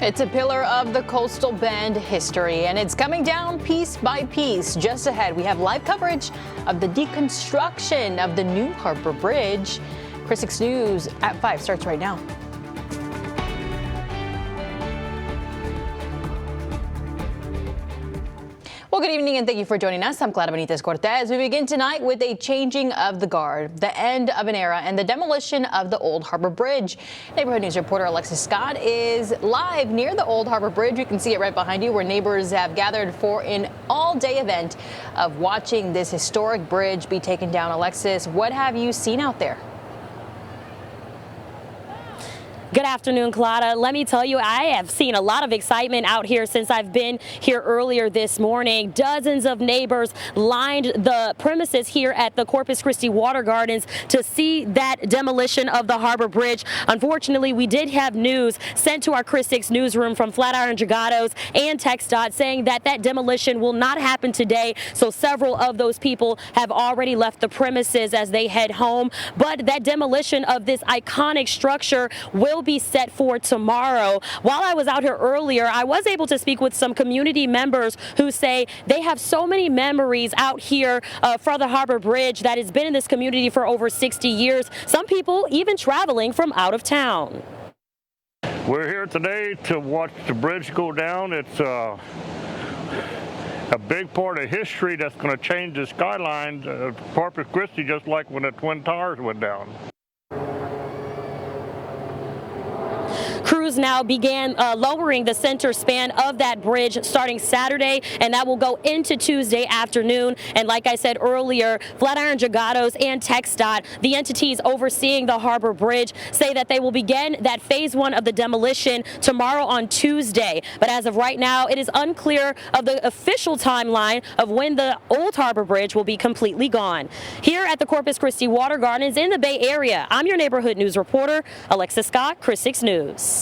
It's a pillar of the Coastal Bend history, and it's coming down piece by piece. Just ahead, we have live coverage of the deconstruction of the New Harbor Bridge. Chris 6 News at 5 starts right now. Well, good evening and thank you for joining us. I'm Clara Benitez Cortez. We begin tonight with a changing of the guard, the end of an era, and the demolition of the Old Harbor Bridge. Neighborhood News reporter Alexis Scott is live near the Old Harbor Bridge. You can see it right behind you, where neighbors have gathered for an all-day event of watching this historic bridge be taken down. Alexis, what have you seen out there? Good afternoon, Clara. Let me tell you, I have seen a lot of excitement out here since I've been here earlier this morning. Dozens of neighbors lined the premises here at the Corpus Christi Water Gardens to see that demolition of the Harbor Bridge. Unfortunately, we did have news sent to our Chris 6 newsroom from Flatiron Dragados and TxDOT saying that that demolition will not happen today. So several of those people have already left the premises as they head home. But that demolition of this iconic structure will be set for tomorrow. While I was out here earlier, I was able to speak with some community members who say they have so many memories out here for the Harbor Bridge that has been in this community for over 60 years. Some people even traveling from out of town. We're here today to watch the bridge go down. It's a big part of history that's going to change the skyline of Corpus Christi, just like when the Twin Towers went down. Crews now began lowering the center span of that bridge starting Saturday, and that will go into Tuesday afternoon. And like I said earlier, Flatiron Dragados and TxDOT, the entities overseeing the Harbor Bridge, say that they will begin that phase 1 of the demolition tomorrow on Tuesday. But as of right now, it is unclear of the official timeline of when the Old Harbor Bridge will be completely gone. Here at the Corpus Christi Water Gardens in the Bay Area, I'm your neighborhood news reporter, Alexis Scott, Chris 6 News.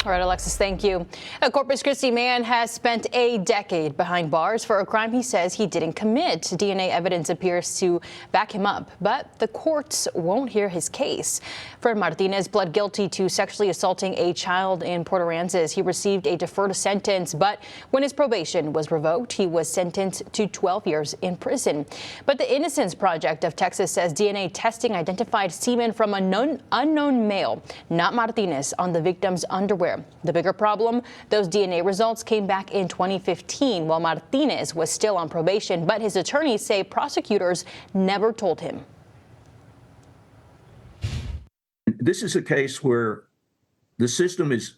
All right, Alexis, thank you. A Corpus Christi man has spent a decade behind bars for a crime he says he didn't commit. DNA evidence appears to back him up, but the courts won't hear his case. Fred Martinez pled guilty to sexually assaulting a child in Port Aransas. He received a deferred sentence, but when his probation was revoked, he was sentenced to 12 years in prison. But the Innocence Project of Texas says DNA testing identified semen from an unknown male, not Martinez, on the victim's underwear. The bigger problem, those DNA results came back in 2015 while Martinez was still on probation, but his attorneys say prosecutors never told him. This is a case where the system is,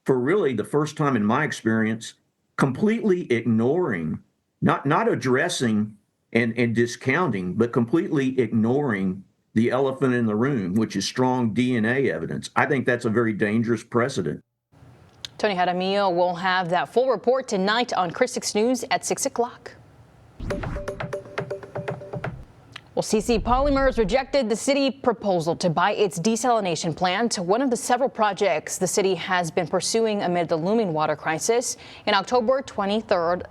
for really the first time in my experience, completely ignoring, not addressing and discounting, but completely ignoring the elephant in the room, which is strong DNA evidence. I think that's a very dangerous precedent. Tony Jaramillo will have that full report tonight on Chris 6 News at 6 o'clock. Well, CC Polymers rejected the city proposal to buy its desalination plant, one of the several projects the city has been pursuing amid the looming water crisis. In an October 23rd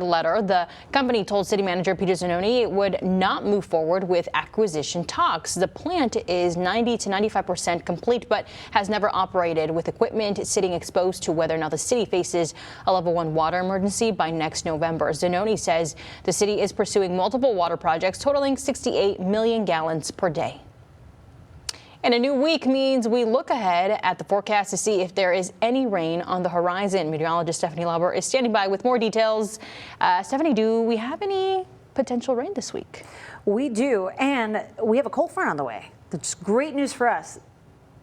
letter, the company told city manager Peter Zanoni it would not move forward with acquisition talks. The plant is 90 to 95% complete, but has never operated, with equipment sitting exposed to whether or not the city faces a level 1 water emergency by next November. Zanoni says the city is pursuing multiple water projects totaling 68 million gallons per day. And a new week means we look ahead at the forecast to see if there is any rain on the horizon. Meteorologist Stephanie Lauber is standing by with more details. Stephanie, do we have any potential rain this week? We do, and we have a cold front on the way. That's great news for us.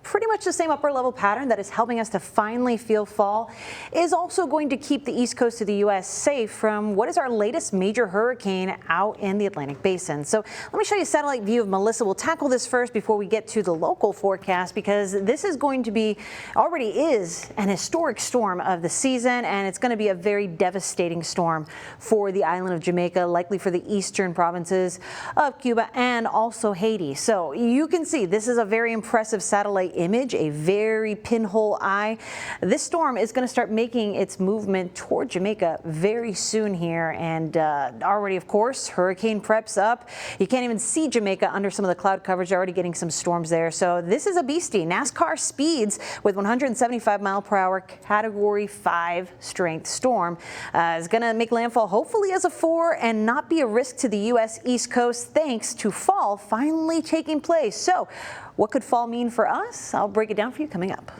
Pretty much the same upper level pattern that is helping us to finally feel fall is also going to keep the east coast of the U.S. safe from what is our latest major hurricane out in the Atlantic Basin. So let me show you a satellite view of Melissa. We'll tackle this first before we get to the local forecast, because this is going to be, already is, an historic storm of the season, and it's going to be a very devastating storm for the island of Jamaica, likely for the eastern provinces of Cuba and also Haiti. So you can see this is a very impressive satellite image, a very pinhole eye. This storm is going to start making its movement toward Jamaica very soon here, and already, of course, hurricane prep's up. You can't even see Jamaica under some of the cloud coverage. You're already getting some storms there. So this is a beastie. NASCAR speeds with 175-mile-per-hour Category 5 strength storm. Is going to make landfall hopefully as a 4 and not be a risk to the U.S. East Coast thanks to fall finally taking place. So what could fall mean for us? I'll break it down for you coming up.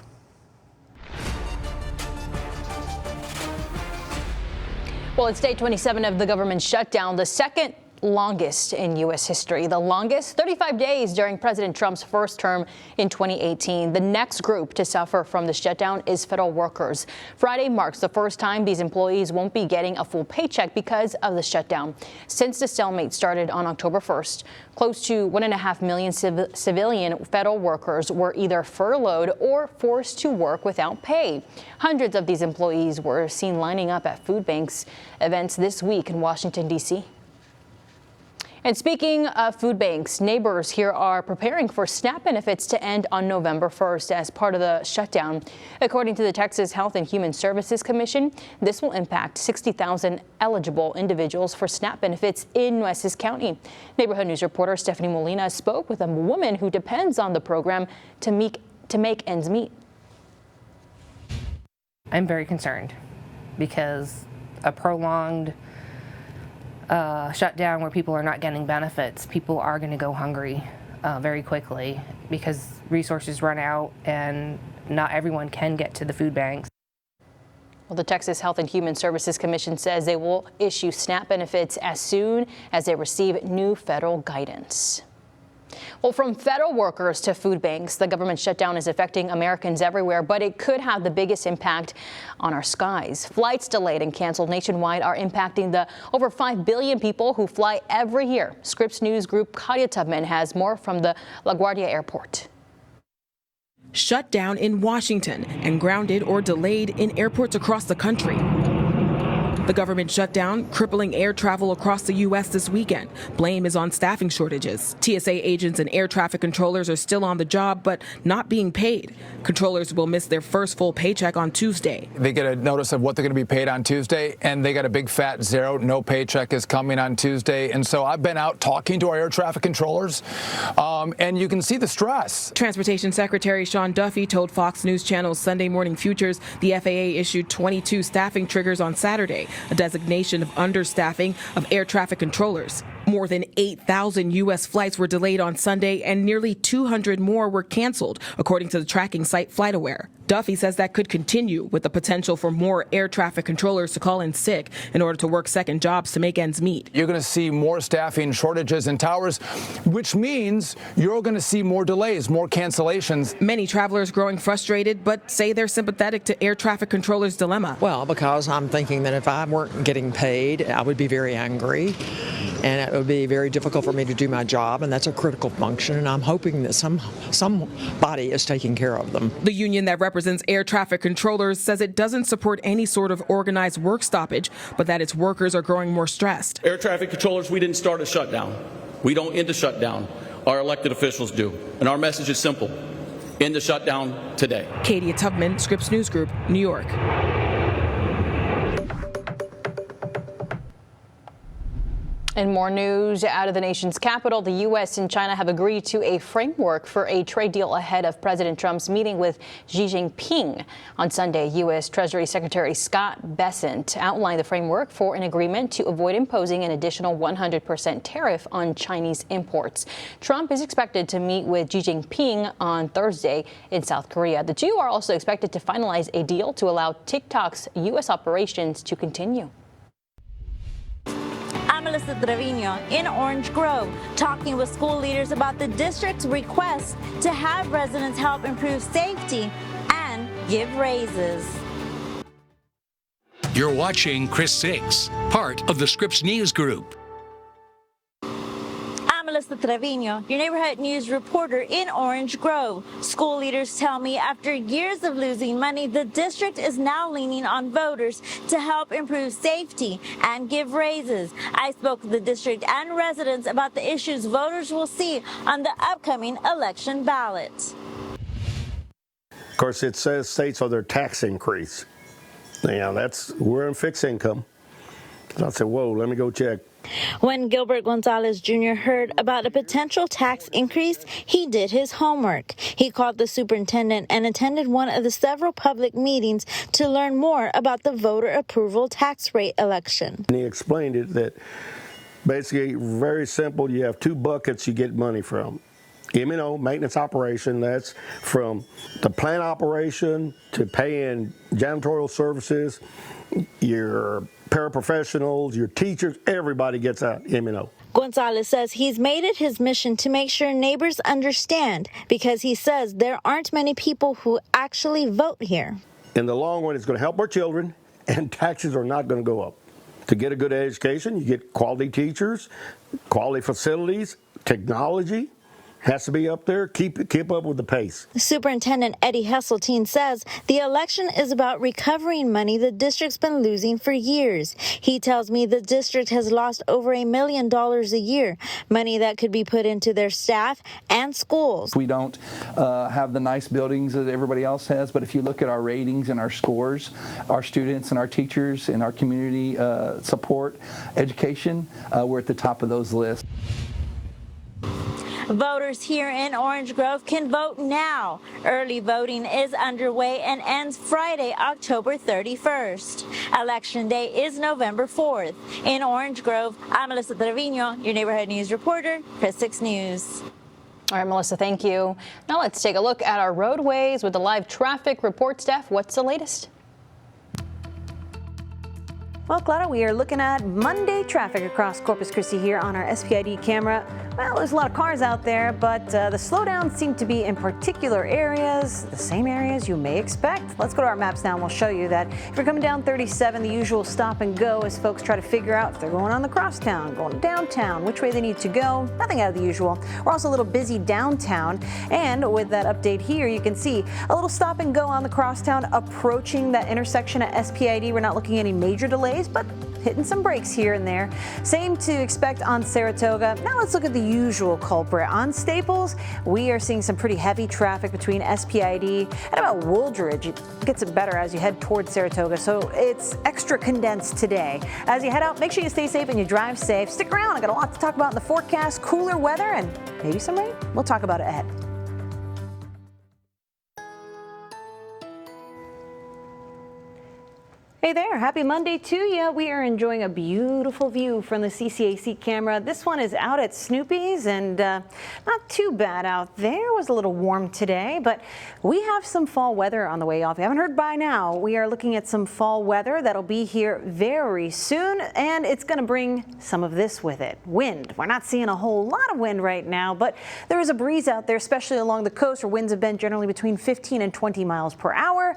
Well, it's day 27 of the government shutdown, the second longest in U.S. history. The longest, 35 days during President Trump's first term in 2018. The next group to suffer from the shutdown is federal workers. Friday marks the first time these employees won't be getting a full paycheck because of the shutdown. Since the stalemate started on October 1st, close to 1.5 million civilian federal workers were either furloughed or forced to work without pay. Hundreds of these employees were seen lining up at food banks events this week in Washington, D.C. And speaking of food banks, neighbors here are preparing for SNAP benefits to end on November 1st as part of the shutdown. According to the Texas Health and Human Services Commission, this will impact 60,000 eligible individuals for SNAP benefits in Nueces County. Neighborhood News reporter Stephanie Molina spoke with a woman who depends on the program to make ends meet. I'm very concerned because a prolonged shutdown where people are not getting benefits, people are going to go hungry very quickly because resources run out and not everyone can get to the food banks. Well, the Texas Health and Human Services Commission says they will issue SNAP benefits as soon as they receive new federal guidance. Well, from federal workers to food banks, the government shutdown is affecting Americans everywhere, but it could have the biggest impact on our skies. Flights delayed and canceled nationwide are impacting the over 5 billion people who fly every year. Scripps News Group Claudia Tubman has more from the LaGuardia Airport. Shut down in Washington and grounded or delayed in airports across the country. The government shutdown crippling air travel across the U.S. this weekend. Blame is on staffing shortages. TSA agents and air traffic controllers are still on the job, but not being paid. Controllers will miss their first full paycheck on Tuesday. They get a notice of what they're going to be paid on Tuesday, and they got a big fat zero. No paycheck is coming on Tuesday. And so I've been out talking to our air traffic controllers, and you can see the stress. Transportation Secretary Sean Duffy told Fox News Channel's Sunday Morning Futures the FAA issued 22 staffing triggers on Saturday, a designation of understaffing of air traffic controllers. More than 8,000 U.S. flights were delayed on Sunday, and nearly 200 more were canceled, according to the tracking site FlightAware. Duffy says that could continue, with the potential for more air traffic controllers to call in sick in order to work second jobs to make ends meet. You're going to see more staffing shortages in towers, which means you're going to see more delays, more cancellations. Many travelers growing frustrated, but say they're sympathetic to air traffic controllers' dilemma. Well, because I'm thinking that if I weren't getting paid, I would be very angry, and it would be very difficult for me to do my job, and that's a critical function, and I'm hoping that somebody is taking care of them. The union that represents air traffic controllers says it doesn't support any sort of organized work stoppage, but that its workers are growing more stressed. Air traffic controllers, we didn't start a shutdown. We don't end a shutdown. Our elected officials do. And our message is simple. End the shutdown today. Katie Tubman, Scripps News Group, New York. And more news out of the nation's capital. The U.S. and China have agreed to a framework for a trade deal ahead of President Trump's meeting with Xi Jinping. On Sunday, U.S. Treasury Secretary Scott Bessent outlined the framework for an agreement to avoid imposing an additional 100% tariff on Chinese imports. Trump is expected to meet with Xi Jinping on Thursday in South Korea. The two are also expected to finalize a deal to allow TikTok's U.S. operations to continue. I'm Melissa Trevino in Orange Grove, talking with school leaders about the district's request to have residents help improve safety and give raises. You're watching Chris 6, part of the Scripps News Group. I'm Melissa Trevino, your neighborhood news reporter in Orange Grove. School leaders tell me after years of losing money, the district is now leaning on voters to help improve safety and give raises. I spoke with the district and residents about the issues voters will see on the upcoming election ballot. course, it states on their tax increase. Now, we're in fixed income. So I said, whoa, let me go check. When Gilbert Gonzalez Jr. heard about a potential tax increase, he did his homework. He called the superintendent and attended one of the several public meetings to learn more about the voter approval tax rate election. And he explained it that basically very simple. You have two buckets you get money from. M&O, maintenance operation, that's from the plant operation to paying janitorial services, your paraprofessionals, your teachers, everybody gets out M&O. Gonzalez says he's made it his mission to make sure neighbors understand because he says there aren't many people who actually vote here. In the long run, it's going to help our children, and taxes are not going to go up. To get a good education, you get quality teachers, quality facilities, technology. Has to be up there, keep up with the pace. Superintendent Eddie Hesseltine says the election is about recovering money the district's been losing for years. He tells me the district has lost over $1 million a year, money that could be put into their staff and schools. We don't have the nice buildings that everybody else has, but if you look at our ratings and our scores, our students and our teachers and our community support, education, we're at the top of those lists. Voters here in Orange Grove can vote now. Early voting is underway and ends Friday, October 31st. Election day is November 4th. In Orange Grove, I'm Melissa Trevino, your neighborhood news reporter, Press 6 News. All right, Melissa, thank you. Now let's take a look at our roadways with the live traffic report. Steph, what's the latest? Well, Clara, we are looking at Monday traffic across Corpus Christi here on our SPID camera. Well, there's a lot of cars out there, but the slowdowns seem to be in particular areas, the same areas you may expect. Let's go to our maps now and we'll show you that if you're coming down 37, the usual stop and go as folks try to figure out if they're going on the crosstown, going downtown, which way they need to go. Nothing out of the usual. We're also a little busy downtown, and with that update here, you can see a little stop and go on the crosstown approaching that intersection at SPID. We're not looking at any major delays, but hitting some brakes here and there. Same to expect on Saratoga. Now let's look at the usual culprit. On Staples, we are seeing some pretty heavy traffic between SPID and about Wooldridge. It gets it better as you head towards Saratoga, so it's extra condensed today. As you head out, make sure you stay safe and you drive safe. Stick around, I got a lot to talk about in the forecast, cooler weather and maybe some rain. We'll talk about it ahead. Hey there, happy Monday to you. We are enjoying a beautiful view from the CCAC camera. This one is out at Snoopy's and not too bad out there. It was a little warm today, but we have some fall weather on the way off. If you haven't heard by now, we are looking at some fall weather that'll be here very soon, and it's going to bring some of this with it. Wind. We're not seeing a whole lot of wind right now, but there is a breeze out there, especially along the coast where winds have been generally between 15 and 20 miles per hour.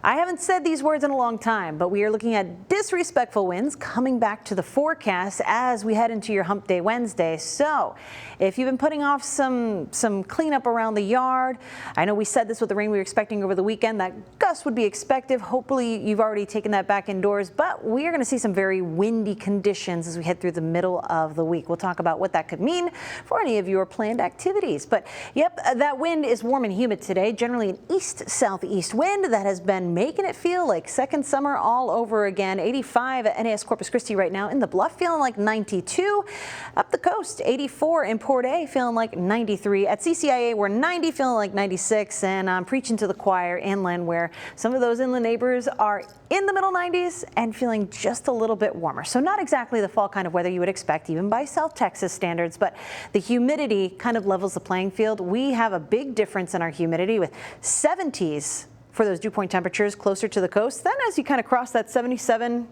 I haven't said these words in a long time, but we are looking at disrespectful winds coming back to the forecast as we head into your Hump Day Wednesday. So if you've been putting off some cleanup around the yard, I know we said this with the rain we were expecting over the weekend, that gust would be expected. Hopefully you've already taken that back indoors, but we are going to see some very windy conditions as we head through the middle of the week. We'll talk about what that could mean for any of your planned activities. But yep, that wind is warm and humid today, generally an east-southeast wind that has been making it feel like second summer all over again. 85 at NAS Corpus Christi right now. In the Bluff, feeling like 92. Up the coast, 84 in Port A, feeling like 93. At CCIA, we're 90, feeling like 96. And I'm preaching to the choir inland, where some of those inland neighbors are in the middle 90s and feeling just a little bit warmer. So not exactly the fall kind of weather you would expect, even by South Texas standards, but the humidity kind of levels the playing field. We have a big difference in our humidity with 70s for those dew point temperatures closer to the coast. Then as you kind of cross that 77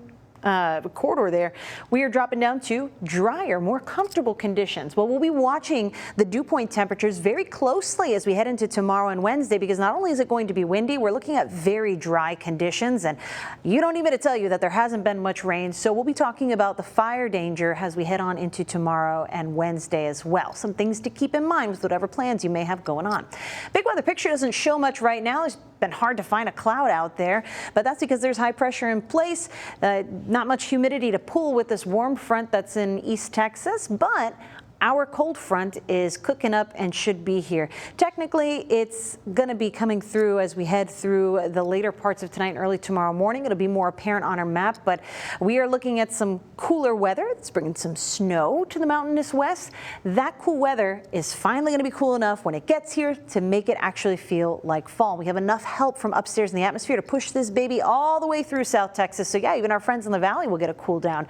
corridor there, we are dropping down to drier, more comfortable conditions. Well, we'll be watching the dew point temperatures very closely as we head into tomorrow and Wednesday, because not only is it going to be windy, we're looking at very dry conditions, and you don't need me to tell you that there hasn't been much rain. So we'll be talking about the fire danger as we head on into tomorrow and Wednesday as well. Some things to keep in mind with whatever plans you may have going on. Big weather picture doesn't show much right now. There's been hard to find a cloud out there, but that's because there's high pressure in place. Not much humidity to pull with this warm front that's in East Texas, but our cold front is cooking up and should be here. Technically, it's going to be coming through as we head through the later parts of tonight and early tomorrow morning. It'll be more apparent on our map, but we are looking at some cooler weather. It's bringing some snow to the mountainous west. That cool weather is finally going to be cool enough when it gets here to make it actually feel like fall. We have enough help from upstairs in the atmosphere to push this baby all the way through South Texas. So yeah, even our friends in the valley will get a cool down.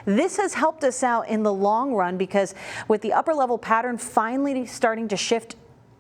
This has helped us out in the long run because with the upper level pattern finally starting to shift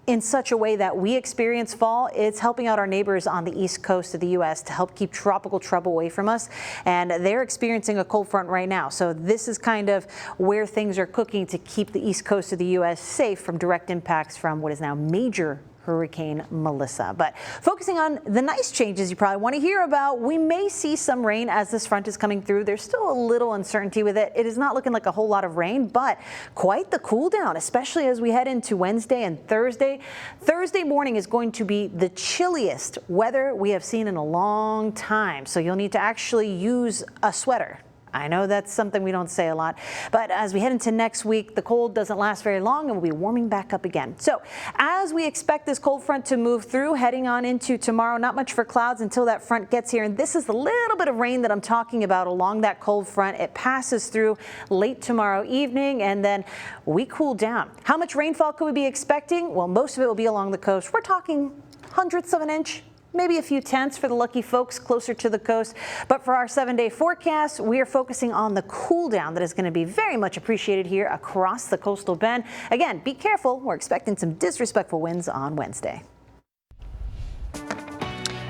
in such a way that we experience fall, it's helping out our neighbors on the east coast of the U.S. to help keep tropical trouble away from us. And they're experiencing a cold front right now. So this is kind of where things are cooking to keep the east coast of the U.S. safe from direct impacts from what is now major Hurricane Melissa. But focusing on the nice changes you probably want to hear about, we may see some rain as this front is coming through. There's still a little uncertainty with it. It is not looking like a whole lot of rain, but quite the cool down, especially as we head into Wednesday and Thursday. Thursday morning is going to be the chilliest weather we have seen in a long time. So you'll need to actually use a sweater. I know that's something we don't say a lot, but as we head into next week, the cold doesn't last very long and we'll be warming back up again. So as we expect this cold front to move through, heading on into tomorrow, not much for clouds until that front gets here. And this is the little bit of rain that I'm talking about along that cold front. It passes through late tomorrow evening and then we cool down. How much rainfall could we be expecting? Well, most of it will be along the coast. We're talking hundredths of an inch. Maybe a few tenths for the lucky folks closer to the coast. But for our 7-day forecast, we are focusing on the cool down that is going to be very much appreciated here across the coastal bend. Again, be careful. We're expecting some disrespectful winds on Wednesday.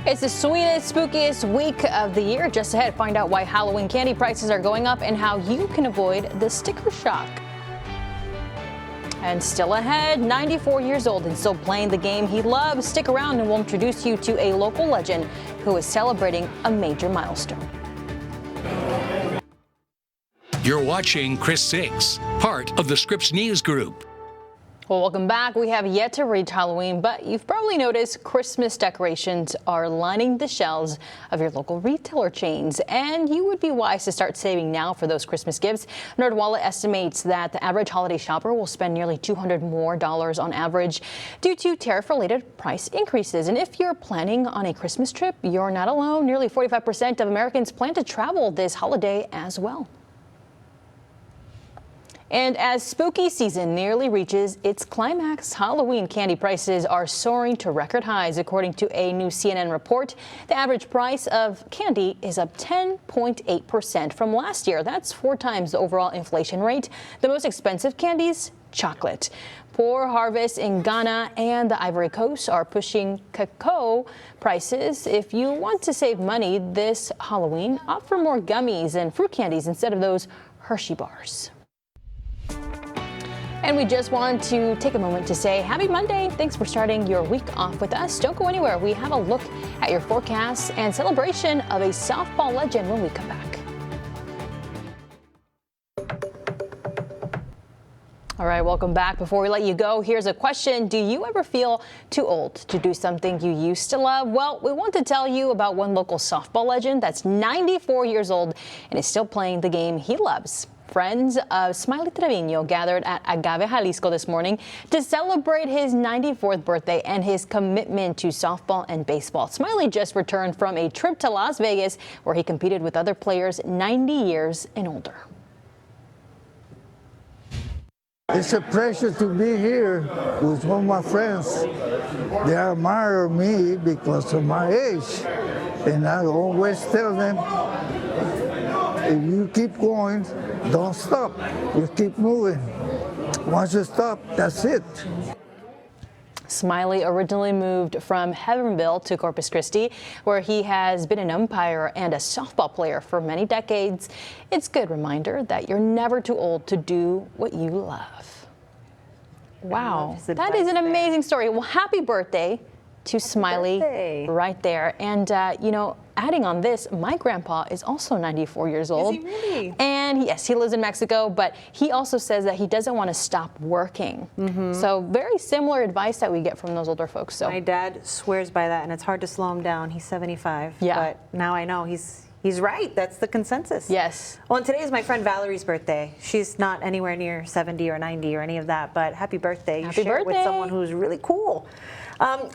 It's the sweetest, spookiest week of the year. Just ahead, find out why Halloween candy prices are going up and how you can avoid the sticker shock. And still ahead, 94 years old and still playing the game he loves. Stick around and we'll introduce you to a local legend who is celebrating a major milestone. You're watching Chris 6, part of the Scripps News Group. Well, welcome back. We have yet to reach Halloween, but you've probably noticed Christmas decorations are lining the shelves of your local retailer chains, and you would be wise to start saving now for those Christmas gifts. NerdWallet estimates that the average holiday shopper will spend nearly $200 more on average due to tariff-related price increases. And if you're planning on a Christmas trip, you're not alone. Nearly 45% of Americans plan to travel this holiday as well. And as spooky season nearly reaches its climax, Halloween candy prices are soaring to record highs. According to a new CNN report, the average price of candy is up 10.8% from last year. That's 4 times the overall inflation rate. The most expensive candies, chocolate. Poor harvests in Ghana and the Ivory Coast are pushing cacao prices. If you want to save money this Halloween, opt for more gummies and fruit candies instead of those Hershey bars. And we just want to take a moment to say happy Monday. Thanks for starting your week off with us. Don't go anywhere. We have a look at your forecasts and celebration of a softball legend when we come back. All right, welcome back. Before we let you go, here's a question. Do you ever feel too old to do something you used to love? Well, we want to tell you about one local softball legend that's 94 years old and is still playing the game he loves. Friends of Smiley Trevino gathered at Agave, Jalisco this morning to celebrate his 94th birthday and his commitment to softball and baseball. Smiley just returned from a trip to Las Vegas where he competed with other players 90 years and older. It's a pleasure to be here with all my friends. They admire me because of my age, and I always tell them, if you keep going, don't stop. You keep moving. Once you stop, that's it. Smiley originally moved from Heavenville to Corpus Christi, where he has been an umpire and a softball player for many decades. It's a good reminder that you're never too old to do what you love. Wow, that is an amazing story. Well, happy birthday to Smiley right there. And, you know, adding on this, my grandpa is also 94 years old. Is he really? And yes, he lives in Mexico, but he also says that he doesn't want to stop working. So very similar advice that we get from those older folks. So my dad swears by that, and it's hard to slow him down. He's 75. Yeah. But now I know he's He's right. That's the consensus. Yes. Well, and today is my friend Valerie's birthday. She's not anywhere near 70 or 90 or any of that, but happy birthday. Happy You share it with birthday. someone who's really cool.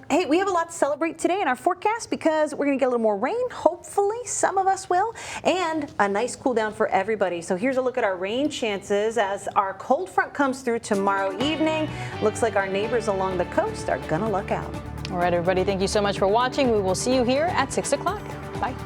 Hey, we have a lot to celebrate today in our forecast because we're going to get a little more rain. Hopefully, some of us will, and a nice cool down for everybody. So here's a look at our rain chances as our cold front comes through tomorrow evening. Looks like our neighbors along the coast are going to luck out. All right, everybody, thank you so much for watching. We will see you here at 6 o'clock. Bye.